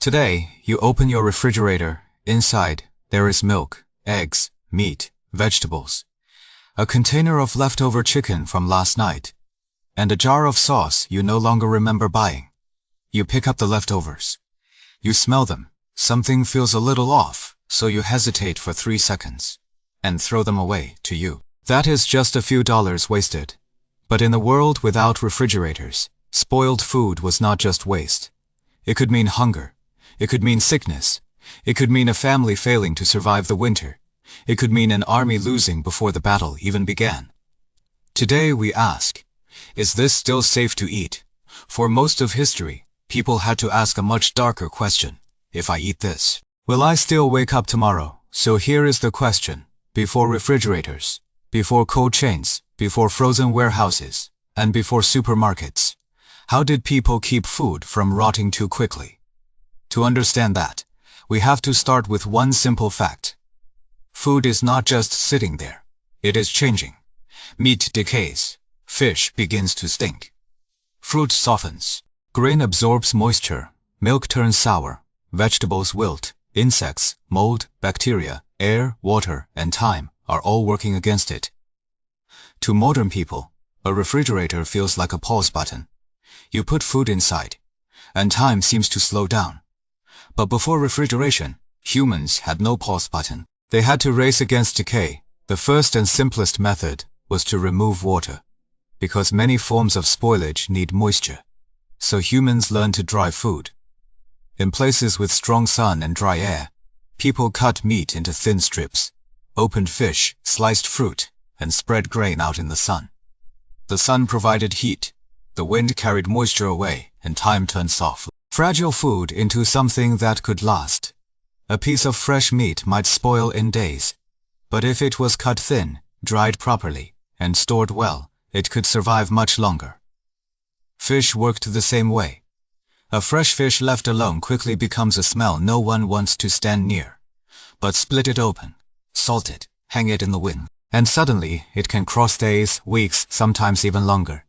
Today, you open your refrigerator. Inside, there is milk, eggs, meat, vegetables, a container of leftover chicken from last night, and a jar of sauce you no longer remember buying. You pick up the leftovers. You smell them. Something feels a little off, so you hesitate for 3 seconds and throw them away. To you, that is just a few dollars wasted. But in the world without refrigerators, spoiled food was not just waste. It could mean hunger. It could mean sickness. It could mean a family failing to survive the winter. It could mean an army losing before the battle even began. Today we ask, is this still safe to eat? For most of history, people had to ask a much darker question. If I eat this, will I still wake up tomorrow? So here is the question. Before refrigerators, before cold chains, before frozen warehouses, and before supermarkets, how did people keep food from rotting too quickly? To understand that, we have to start with one simple fact. Food is not just sitting there. It is changing. Meat decays. Fish begins to stink. Fruit softens. Grain absorbs moisture. Milk turns sour. Vegetables wilt. Insects, mold, bacteria, air, water, and time are all working against it. To modern people, a refrigerator feels like a pause button. You put food inside, and time seems to slow down. But before refrigeration, humans had no pause button. They had to race against decay. The first and simplest method was to remove water, because many forms of spoilage need moisture. So humans learned to dry food. In places with strong sun and dry air, people cut meat into thin strips, opened fish, sliced fruit, and spread grain out in the sun. The sun provided heat, the wind carried moisture away, and time turned soft, fragile food into something that could last. A piece of fresh meat might spoil in days, but if it was cut thin, dried properly, and stored well, it could survive much longer. Fish worked the same way. A fresh fish left alone quickly becomes a smell no one wants to stand near. But split it open, salt it, hang it in the wind, and suddenly it can cross days, weeks, sometimes even longer.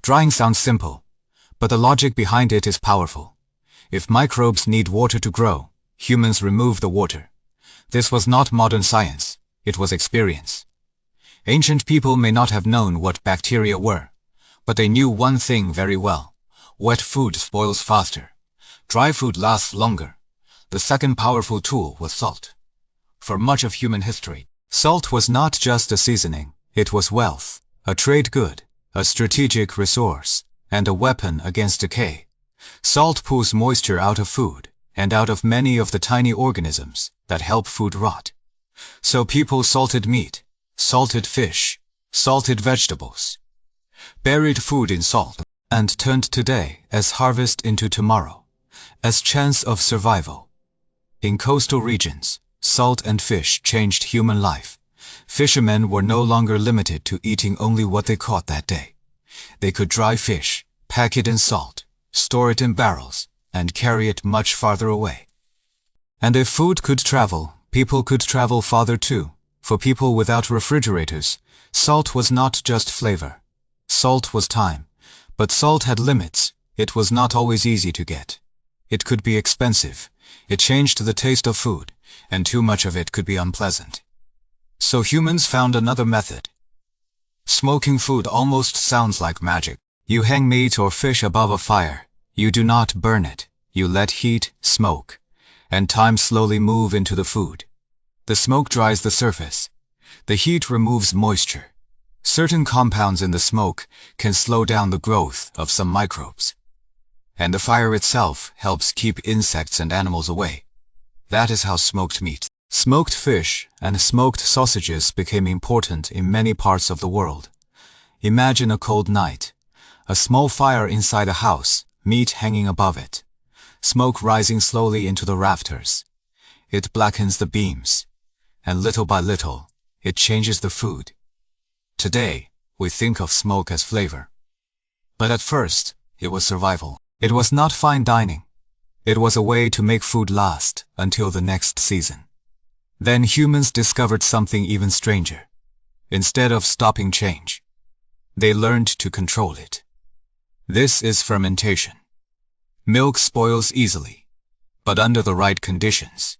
Drying sounds simple, but the logic behind it is powerful. If microbes need water to grow, humans remove the water. This was not modern science, it was experience. Ancient people may not have known what bacteria were, but they knew one thing very well. Wet food spoils faster. Dry food lasts longer. The second powerful tool was salt. For much of human history, salt was not just a seasoning, it was wealth, a trade good, a strategic resource, and a weapon against decay. Salt pulls moisture out of food, and out of many of the tiny organisms that help food rot. So people salted meat, salted fish, salted vegetables, buried food in salt, and turned today as harvest into tomorrow, as chance of survival. In coastal regions, salt and fish changed human life. Fishermen were no longer limited to eating only what they caught that day. They could dry fish, pack it in salt, store it in barrels, and carry it much farther away. And if food could travel, people could travel farther too. For people without refrigerators, salt was not just flavor. Salt was time. But salt had limits. It was not always easy to get. It could be expensive. It changed the taste of food, and too much of it could be unpleasant. So humans found another method. Smoking food almost sounds like magic. You hang meat or fish above a fire. You do not burn it. You let heat, smoke, and time slowly move into the food. The smoke dries the surface. The heat removes moisture. Certain compounds in the smoke can slow down the growth of some microbes. And the fire itself helps keep insects and animals away. That is how smoked meat, smoked fish, and smoked sausages became important in many parts of the world. Imagine a cold night. A small fire inside a house, meat hanging above it. Smoke rising slowly into the rafters. It blackens the beams, and little by little, it changes the food. Today, we think of smoke as flavor. But at first, it was survival. It was not fine dining. It was a way to make food last until the next season. Then humans discovered something even stranger. Instead of stopping change, they learned to control it. This is fermentation. Milk spoils easily. But under the right conditions,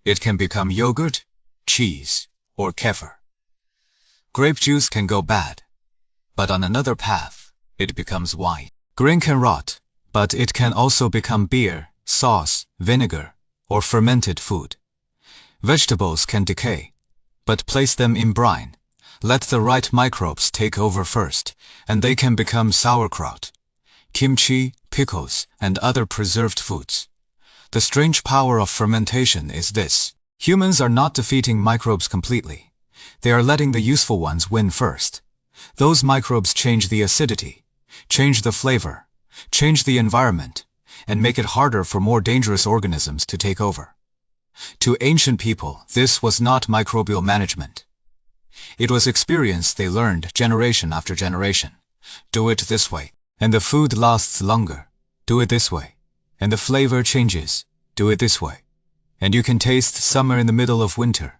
it can become yogurt, cheese, or kefir. Grape juice can go bad, but on another path, it becomes wine. Grain can rot, but it can also become beer, sauce, vinegar, or fermented food. Vegetables can decay, but place them in brine. Let the right microbes take over first, and they can become sauerkraut, kimchi, pickles, and other preserved foods. The strange power of fermentation is this. Humans are not defeating microbes completely. They are letting the useful ones win first. Those microbes change the acidity, change the flavor, change the environment, and make it harder for more dangerous organisms to take over. To ancient people, this was not microbial management. It was experience they learned generation after generation. Do it this way, and the food lasts longer. Do it this way, and the flavor changes. Do it this way, and you can taste summer in the middle of winter.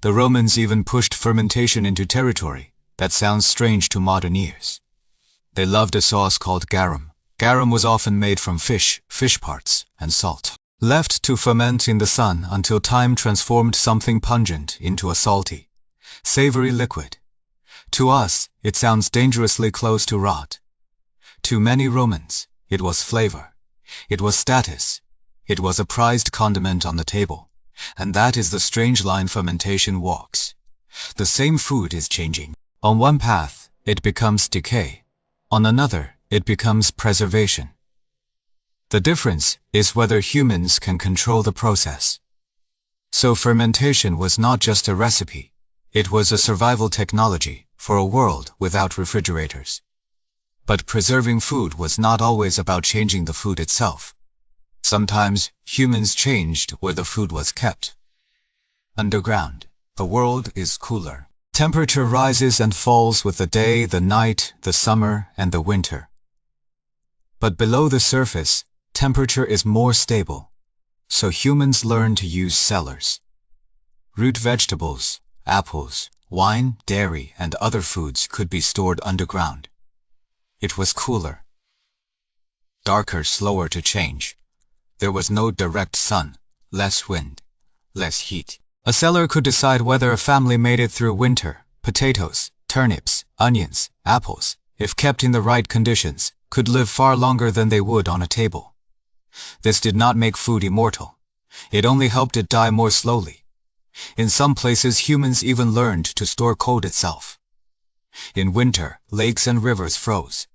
The Romans even pushed fermentation into territory that sounds strange to modern ears. They loved a sauce called garum. Garum was often made from fish parts, and salt, left to ferment in the sun until time transformed something pungent into a salty, savory liquid. To us, it sounds dangerously close to rot. To many Romans, it was flavor. It was status. It was a prized condiment on the table. And that is the strange line fermentation walks. The same food is changing. On one path, it becomes decay. On another, it becomes preservation. The difference is whether humans can control the process. So fermentation was not just a recipe. It was a survival technology for a world without refrigerators. But preserving food was not always about changing the food itself. Sometimes humans changed where the food was kept. Underground, the world is cooler. Temperature rises and falls with the day, the night, the summer, and the winter. But below the surface, temperature is more stable. So humans learn to use cellars. Root vegetables, apples, wine, dairy, and other foods could be stored underground. It was cooler, darker, slower to change. There was no direct sun, less wind, less heat. A cellar could decide whether a family made it through winter. Potatoes, turnips, onions, apples, if kept in the right conditions, could live far longer than they would on a table. This did not make food immortal. It only helped it die more slowly. In some places, humans even learned to store cold itself. In winter, lakes and rivers froze.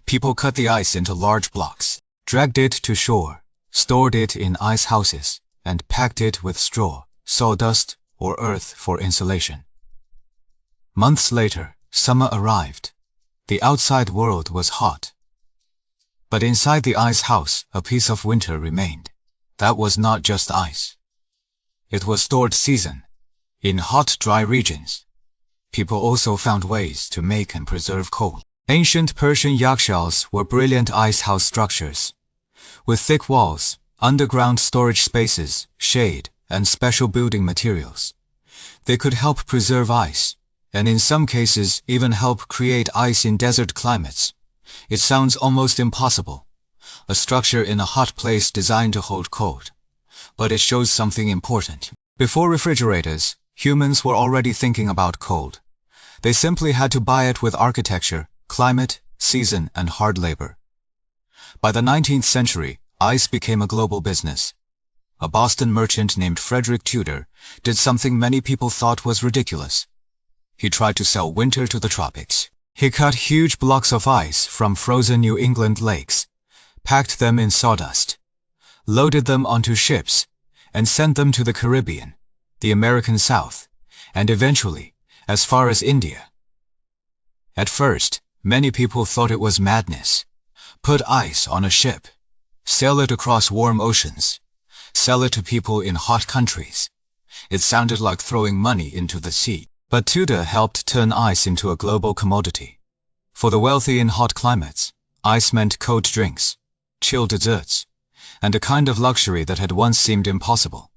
People cut the ice into large blocks, dragged it to shore, stored it in ice houses, and packed it with straw, sawdust, or earth for insulation. Months later, summer arrived. The outside world was hot. But inside the ice house, a piece of winter remained. That was not just ice. It was stored season, in hot, dry regions. People also found ways to make and preserve coal. Ancient Persian yakhchāls were brilliant ice house structures. With thick walls, underground storage spaces, shade, and special building materials. They could help preserve ice, and in some cases even help create ice in desert climates. It sounds almost impossible, a structure in a hot place designed to hold cold. But it shows something important. Before refrigerators, humans were already thinking about cold. They simply had to buy it with architecture, climate, season, and hard labor. By the 19th century, ice became a global business. A Boston merchant named Frederic Tudor did something many people thought was ridiculous. He tried to sell winter to the tropics. He cut huge blocks of ice from frozen New England lakes, packed them in sawdust, loaded them onto ships, and sent them to the Caribbean, the American South, and eventually as far as India. At first, many people thought it was madness. Put ice on a ship, sail it across warm oceans, sell it to people in hot countries. It sounded like throwing money into the sea. But Tudor helped turn ice into a global commodity. For the wealthy in hot climates, ice meant cold drinks, chilled desserts, and a kind of luxury that had once seemed impossible.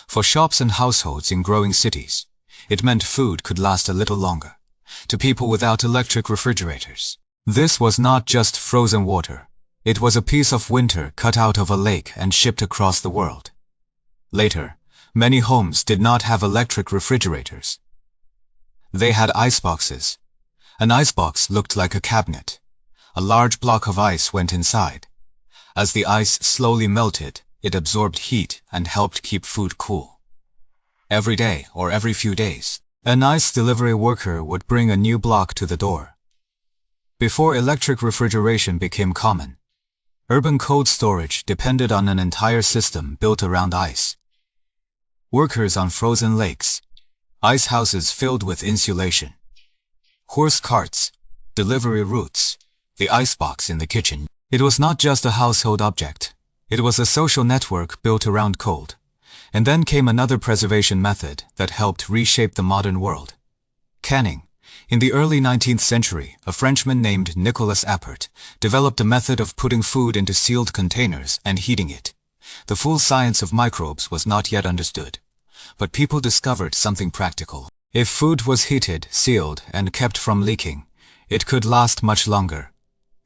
For shops and households in growing cities, it meant food could last a little longer. To people without electric refrigerators, this was not just frozen water. It was a piece of winter cut out of a lake and shipped across the world. Later, many homes did not have electric refrigerators. They had iceboxes. An icebox looked like a cabinet. A large block of ice went inside. As the ice slowly melted, it absorbed heat and helped keep food cool. Every day or every few days, an ice delivery worker would bring a new block to the door. Before electric refrigeration became common, urban cold storage depended on an entire system built around ice. Workers on frozen lakes, ice houses filled with insulation, horse carts, delivery routes, the icebox in the kitchen. It was not just a household object. It was a social network built around cold. And then came another preservation method that helped reshape the modern world: canning. In the early 19th century, a Frenchman named Nicolas Appert developed a method of putting food into sealed containers and heating it. The full science of microbes was not yet understood, but people discovered something practical. If food was heated, sealed, and kept from leaking, it could last much longer.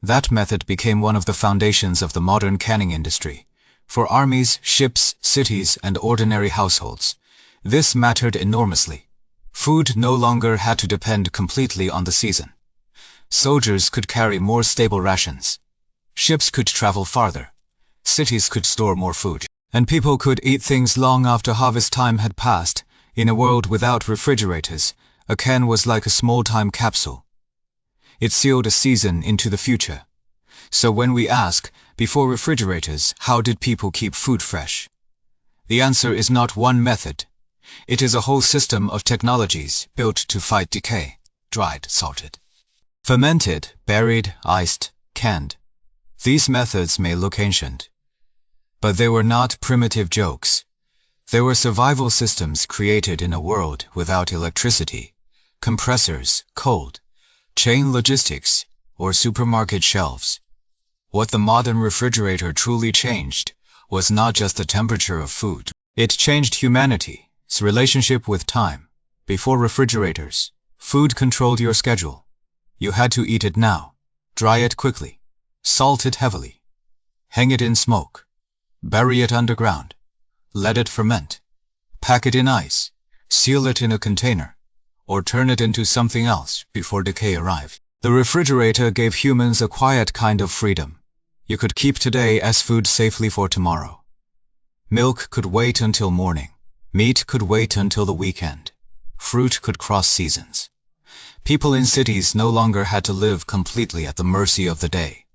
That method became one of the foundations of the modern canning industry. For armies, ships, cities, and ordinary households, this mattered enormously. Food no longer had to depend completely on the season. Soldiers could carry more stable rations. Ships could travel farther. Cities could store more food. And people could eat things long after harvest time had passed. In a world without refrigerators, a can was like a small time capsule. It sealed a season into the future. So when we ask, before refrigerators, how did people keep food fresh? The answer is not one method. It is a whole system of technologies built to fight decay: dried, salted, fermented, buried, iced, canned. These methods may look ancient, but they were not primitive jokes. They were survival systems created in a world without electricity, compressors, cold, chain logistics, or supermarket shelves. What the modern refrigerator truly changed was not just the temperature of food. It changed humanity's relationship with time. Before refrigerators, food controlled your schedule. You had to eat it now, dry it quickly, salt it heavily, hang it in smoke, bury it underground, let it ferment, pack it in ice, seal it in a container, or turn it into something else before decay arrived. The refrigerator gave humans a quiet kind of freedom. You could keep today as food safely for tomorrow. Milk could wait until morning. Meat could wait until the weekend. Fruit could cross seasons. People in cities no longer had to live completely at the mercy of the day.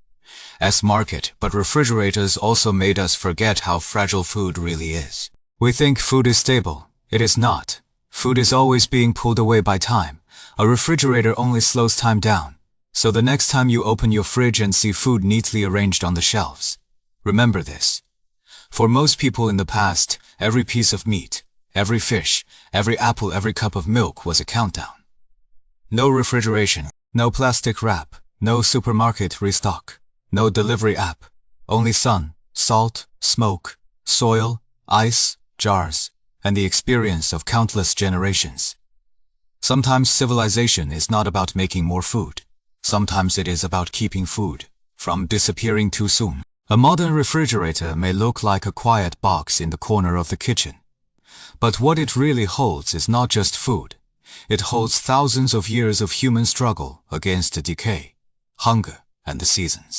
As market, but refrigerators also made us forget how fragile food really is. We think food is stable. It is not. Food is always being pulled away by time. A refrigerator only slows time down. So the next time you open your fridge and see food neatly arranged on the shelves, remember this. For most people in the past, every piece of meat, every fish, every apple, every cup of milk was a countdown. No refrigeration, no plastic wrap, no supermarket restock, no delivery app, only sun, salt, smoke, soil, ice, jars, and the experience of countless generations. Sometimes civilization is not about making more food. Sometimes it is about keeping food from disappearing too soon. A modern refrigerator may look like a quiet box in the corner of the kitchen. But what it really holds is not just food. It holds thousands of years of human struggle against decay, hunger, and the seasons.